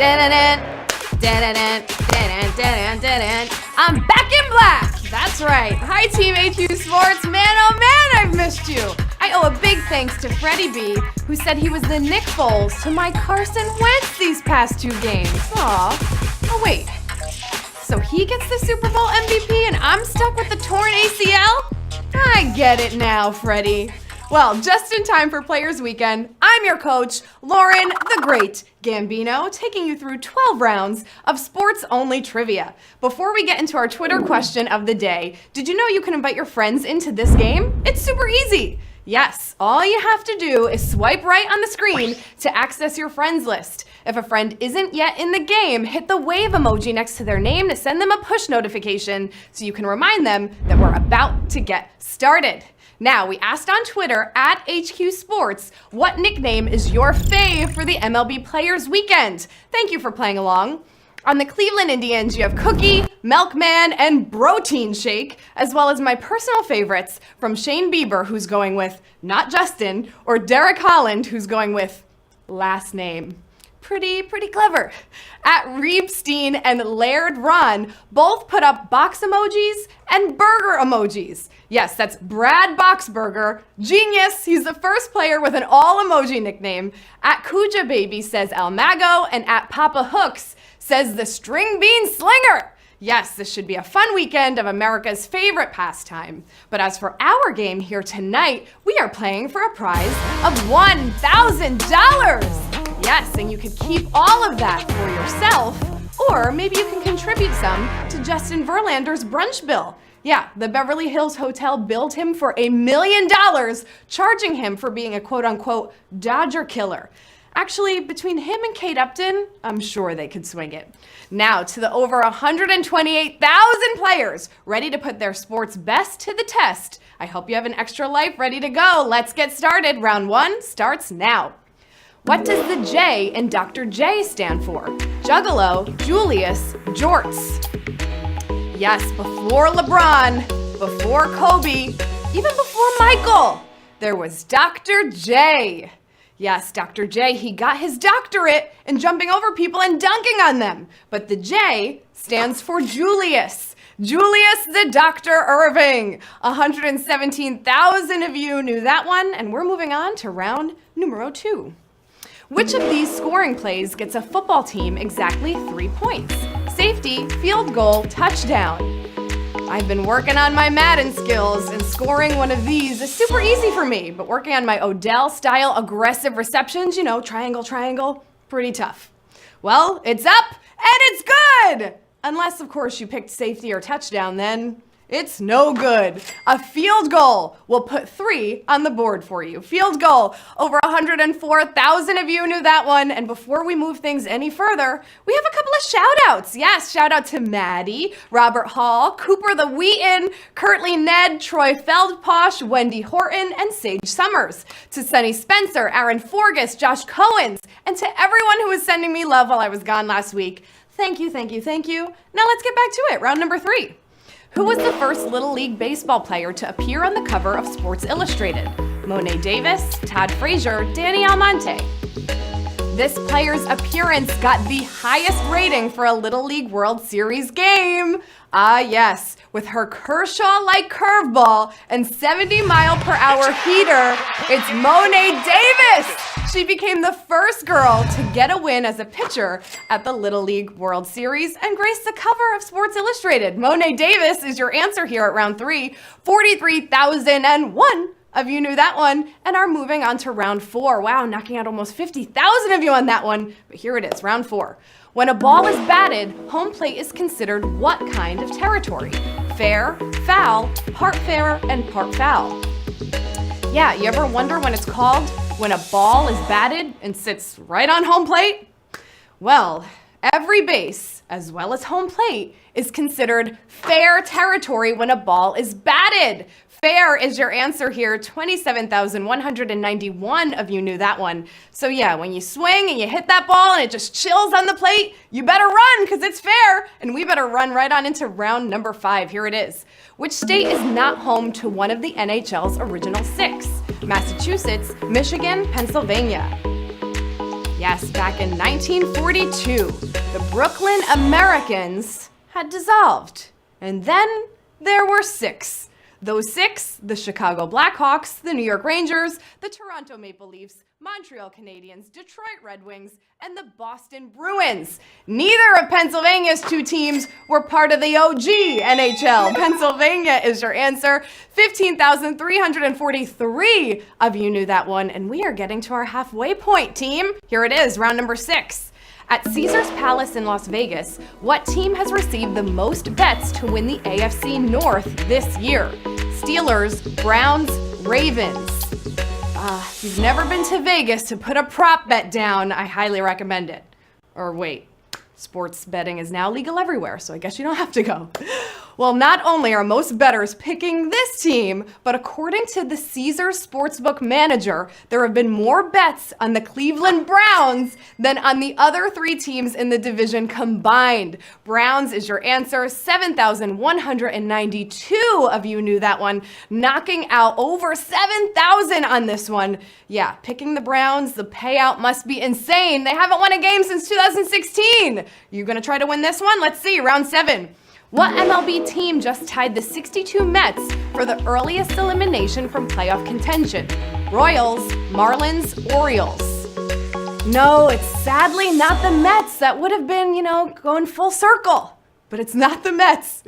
I'm back in black. That's right. Hi, Team HQ Sports. Man, oh man, I've missed you. I owe a big thanks to Freddie B, who said he was the Nick Foles to my Carson Wentz these past 2 games. Aw. Oh, wait. So he gets the Super Bowl MVP and I'm stuck with the torn ACL? I get it now, Freddie. Well, just in time for Players Weekend, I'm your coach, Lauren the Great Gambino, taking you through 12 rounds of sports-only trivia. Before we get into our Twitter question of the day, did you know you can invite your friends into this game? It's super easy. Yes, all you have to do is swipe right on the screen to access your friends list. If a friend isn't yet in the game, hit the wave emoji next to their name to send them a push notification so you can remind them that we're about to get started. Now, we asked on Twitter at HQ Sports, what nickname is your fave for the MLB Players Weekend? Thank you for playing along. On the Cleveland Indians, you have Cookie, Milkman, and Protein Shake, as well as my personal favorites from Shane Bieber, who's going with not Justin, or Derek Holland, who's going with last name. Pretty clever. At Reebstein and Laird Ron both put up box emojis and burger emojis. Yes, that's Brad Boxberger. Genius. He's the first player with an all emoji nickname. At Kuja Baby says El Mago, and at Papa Hooks says the String Bean Slinger. Yes, this should be a fun weekend of America's favorite pastime. But as for our game here tonight, we are playing for a prize of $1,000. Yes, and you could keep all of that for yourself, or maybe you can contribute some to Justin Verlander's brunch bill. Yeah, the Beverly Hills Hotel billed him for $1 million, charging him for being a quote-unquote Dodger killer. Actually, between him and Kate Upton, I'm sure they could swing it. Now, to the over 128,000 players ready to put their sport's best to the test. I hope you have an extra life ready to go. Let's get started. Round 1 starts now. What does the J in Dr. J stand for? Juggalo, Julius, Jorts. Yes, before LeBron, before Kobe, even before Michael, there was Dr. J. Yes, Dr. J, he got his doctorate in jumping over people and dunking on them. But the J stands for Julius. Julius the Dr. Irving. 117,000 of you knew that one, and we're moving on to round numero 2. Which of these scoring plays gets a football team exactly 3 points? Safety, field goal, touchdown. I've been working on my Madden skills, and scoring one of these is super easy for me, but working on my Odell-style aggressive receptions, you know, triangle, pretty tough. Well, it's up, and it's good! Unless, of course, you picked safety or touchdown, then it's no good. A field goal will put 3 on the board for you. Field goal. Over 104,000 of you knew that one. And before we move things any further, we have a couple of shout outs. Yes, shout out to Maddie, Robert Hall, Cooper the Wheaton, Kurtley Ned, Troy Feldposh, Wendy Horton, and Sage Summers. To Sunny Spencer, Aaron Forgas, Josh Cohens, and to everyone who was sending me love while I was gone last week. Thank you. Now let's get back to it. Round number 3. Who was the first Little League baseball player to appear on the cover of Sports Illustrated? Monet Davis, Todd Frazier, Danny Almonte. This player's appearance got the highest rating for a Little League World Series game. Ah, yes, with her Kershaw-like curveball and 70-mile-per-hour heater, it's Monet Davis. She became the first girl to get a win as a pitcher at the Little League World Series and graced the cover of Sports Illustrated. Monet Davis is your answer here at round 3. 43,001 of you knew that one and are moving on to round 4. Wow, knocking out almost 50,000 of you on that one. But here it is, round 4. When a ball is batted, home plate is considered what kind of territory? Fair, foul, part fair, and part foul. Yeah, you ever wonder when it's called when a ball is batted and sits right on home plate? Well, every base, as well as home plate, is considered fair territory when a ball is batted. Fair is your answer here. 27,191 of you knew that one. So yeah, when you swing and you hit that ball and it just chills on the plate, you better run because it's fair. And we better run right on into round number 5. Here it is. Which state is not home to one of the NHL's original 6? Massachusetts, Michigan, Pennsylvania. Yes, back in 1942, the Brooklyn Americans had dissolved. And then there were 6. Those 6, the Chicago Blackhawks, the New York Rangers, the Toronto Maple Leafs, Montreal Canadiens, Detroit Red Wings, and the Boston Bruins. Neither of Pennsylvania's 2 teams were part of the OG NHL. Pennsylvania is your answer. 15,343 of you knew that one, and we are getting to our halfway point, team. Here it is, round number 6. At Caesars Palace in Las Vegas, what team has received the most bets to win the AFC North this year? Steelers, Browns, Ravens. If you've never been to Vegas to put a prop bet down, I highly recommend it. Or wait, sports betting is now legal everywhere, so I guess you don't have to go. Well, not only are most bettors picking this team, but according to the Caesars Sportsbook manager, there have been more bets on the Cleveland Browns than on the other 3 teams in the division combined. Browns is your answer. 7,192 of you knew that one, knocking out over 7,000 on this one. Yeah, picking the Browns, the payout must be insane. They haven't won a game since 2016. You gonna try to win this one? Let's see, round 7. What MLB team just tied the 62 Mets for the earliest elimination from playoff contention? Royals, Marlins, Orioles. No, it's sadly not the Mets. That would have been, going full circle. But it's not the Mets.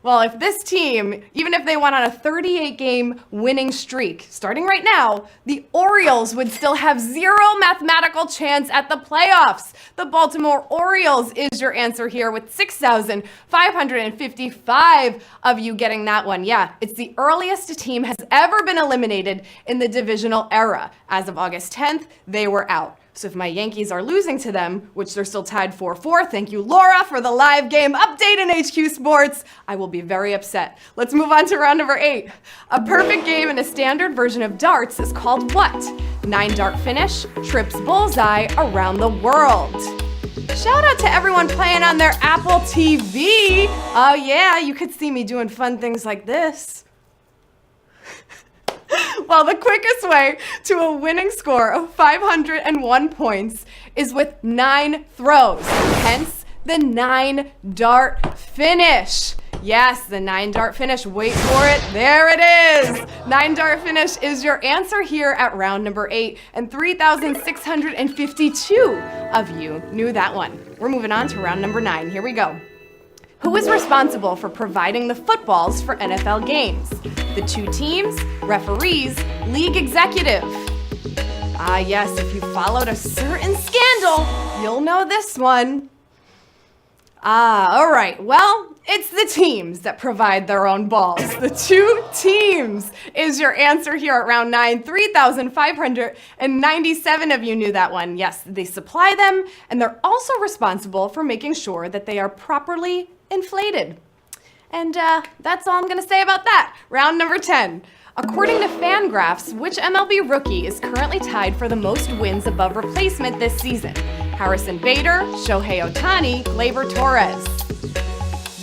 Well, if this team, even if they went on a 38-game winning streak, starting right now, the Orioles would still have 0 mathematical chance at the playoffs. The Baltimore Orioles is your answer here with 6,555 of you getting that one. Yeah, it's the earliest a team has ever been eliminated in the divisional era. As of August 10th, they were out. So if my Yankees are losing to them, which they're still tied 4-4, thank you, Laura, for the live game update in HQ Sports, I will be very upset. Let's move on to round number 8. A perfect game in a standard version of darts is called what? 9-dart finish, trips bullseye around the world. Shout out to everyone playing on their Apple TV. Oh yeah, you could see me doing fun things like this. Well, the quickest way to a winning score of 501 points is with 9 throws, hence the 9-dart finish. Yes, the 9-dart finish. Wait for it. There it is. 9-dart finish is your answer here at round number 8, and 3,652 of you knew that one. We're moving on to round number 9. Here we go. Who is responsible for providing the footballs for NFL games? The 2 teams, referees, league executive. Yes, if you followed a certain scandal, you'll know this one. All right, well, it's the teams that provide their own balls. The 2 teams is your answer here at round 9. 3,597 of you knew that one. Yes, they supply them, and they're also responsible for making sure that they are properly inflated. And that's all I'm going to say about that. Round number 10. According to Fangraphs, which MLB rookie is currently tied for the most wins above replacement this season? Harrison Bader, Shohei Ohtani, Gleyber Torres.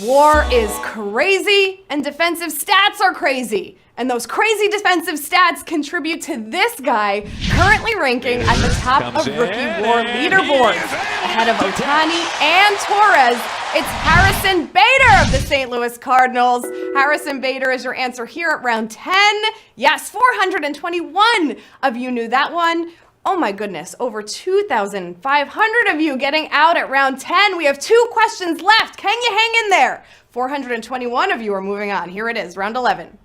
WAR is crazy, and defensive stats are crazy. And those crazy defensive stats contribute to this guy currently ranking at the top of rookie WAR leaderboards. Ahead of Ohtani and Torres, it's Harrison Bader of the St. Louis Cardinals. Harrison Bader is your answer here at round 10. Yes, 421 of you knew that one. Oh my goodness, over 2,500 of you getting out at round 10. We have 2 questions left. Can you hang in there? 421 of you are moving on. Here it is, round 11.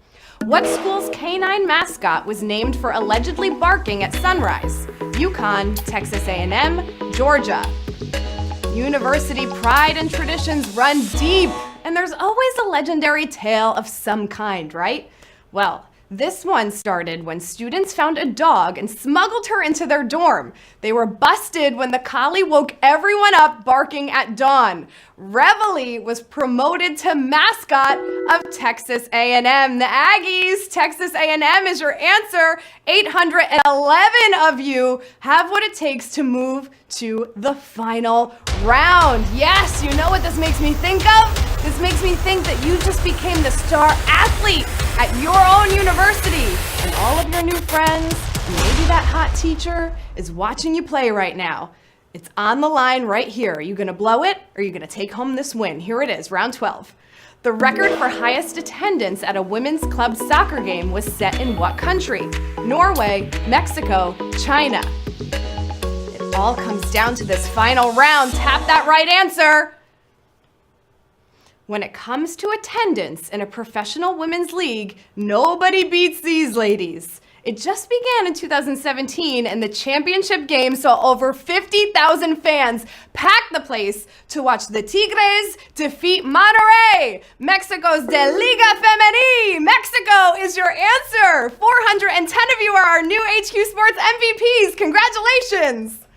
What school's canine mascot was named for allegedly barking at sunrise? UConn, Texas A&M, Georgia. University pride and traditions run deep, and there's always a legendary tale of some kind, right? Well, this one started when students found a dog and smuggled her into their dorm. They were busted when the collie woke everyone up barking at dawn. Reveille was promoted to mascot of Texas A&M. The Aggies, Texas A&M is your answer. 811 of you have what it takes to move to the final round. Yes, you know what this makes me think of? This makes me think that you just became the star athlete at your own university, and all of your new friends, maybe that hot teacher, is watching you play right now. It's on the line right here. Are you going to blow it or are you going to take home this win? Here it is, round 12. The record for highest attendance at a women's club soccer game was set in what country? Norway, Mexico, China. It all comes down to this final round. Tap that right answer. When it comes to attendance in a professional women's league, nobody beats these ladies. It just began in 2017 and the championship game saw over 50,000 fans pack the place to watch the Tigres defeat Monterrey, Mexico's De Liga Femenil. Mexico is your answer. 410 of you are our new HQ Sports MVPs. Congratulations.